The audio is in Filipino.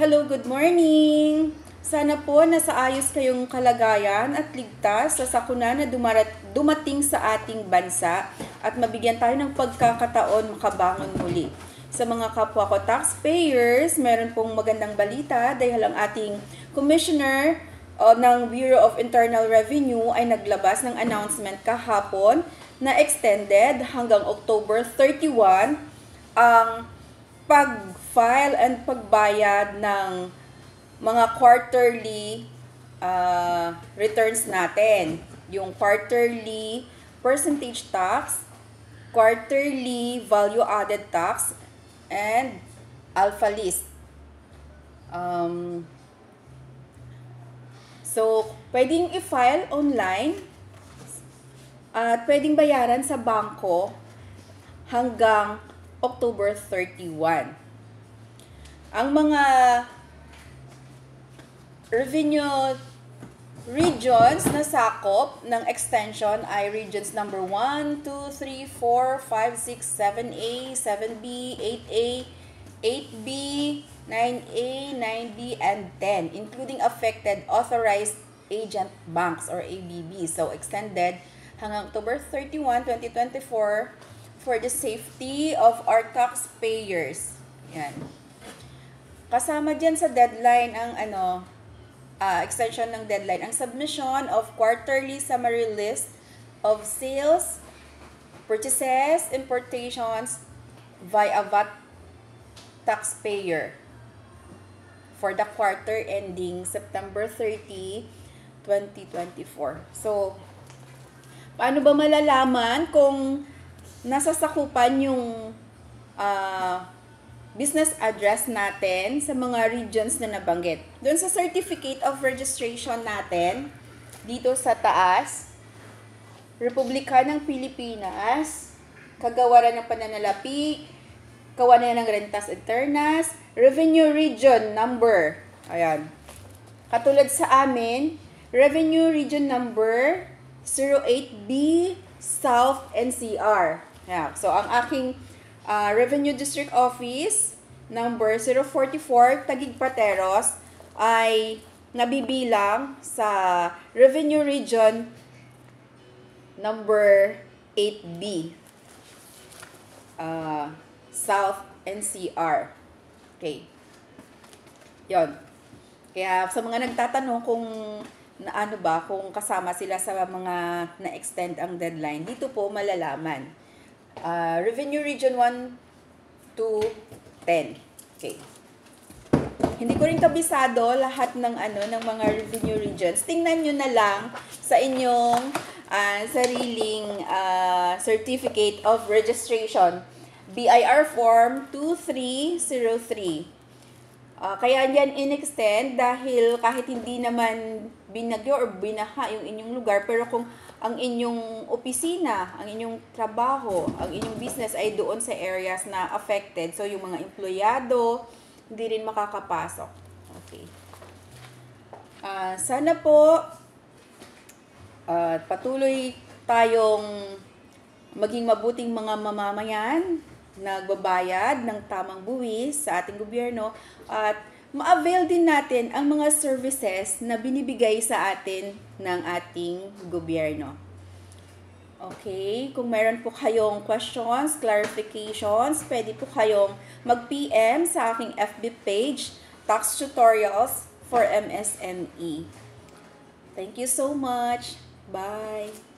Hello, good morning! Sana po nasa ayos kayong kalagayan at ligtas sa sakuna na dumating sa ating bansa at mabigyan tayo ng pagkakataon makabangon muli. Sa mga kapwa ko taxpayers, meron pong magandang balita dahil ang ating Commissioner ng Bureau of Internal Revenue ay naglabas ng announcement kahapon na extended hanggang October 31 ang pag-file and pagbayad ng mga quarterly returns natin. Yung quarterly percentage tax, quarterly value-added tax, and alpha list. So, pwedeng i-file online at pwedeng bayaran sa bangko hanggang October 31. Ang mga revenue regions na sakop ng extension ay regions number 1, 2, 3, 4, 5, 6, 7A, 7B, 8A, 8B, 9A, 9B, and 10, including affected authorized agent banks or ABB. So, extended hanggang October 31, 2024 for the safety of our taxpayers. Yan. Kasama dyan sa deadline ang extension ng deadline, ang submission of quarterly summary list of sales, purchases, importations via VAT taxpayer for the quarter ending September 30, 2024. So, paano ba malalaman kung nasasakupan yung business address natin sa mga regions na nabanggit? Doon sa certificate of registration natin, dito sa taas, Republika ng Pilipinas, Kagawaran ng Pananalapi, Kawanan ng Rentas Internas, Revenue Region Number. Ayan. Katulad sa amin, Revenue Region Number 08B South NCR. Yeah. So, ang aking Revenue District Office number 044 Taguig Pateros ay nabibilang sa Revenue Region number 8B South NCR. Okay. Yon. Kaya sa mga nagtatanong kung kung kasama sila sa mga na-extend ang deadline, dito po malalaman. Revenue Region 1 to 10. Okay. Hindi ko rin kabisado lahat ng ng mga revenue regions. Tingnan nyo na lang sa inyong sariling certificate of registration. BIR form 2303. Kaya yan in-extend dahil kahit hindi naman binagyo or binaha yung inyong lugar, pero kung ang inyong opisina, ang inyong trabaho, ang inyong business ay doon sa areas na affected, so yung mga empleyado hindi rin makakapasok. Okay. Sana po patuloy tayong maging mabuting mga mamamayan, nagbabayad ng tamang buwis sa ating gobyerno at ma-avail din natin ang mga services na binibigay sa atin ng ating gobyerno. Okay, kung meron po kayong questions, clarifications, pwede po kayong mag-PM sa aking FB page, Tax Tutorials for MSME. Thank you so much. Bye!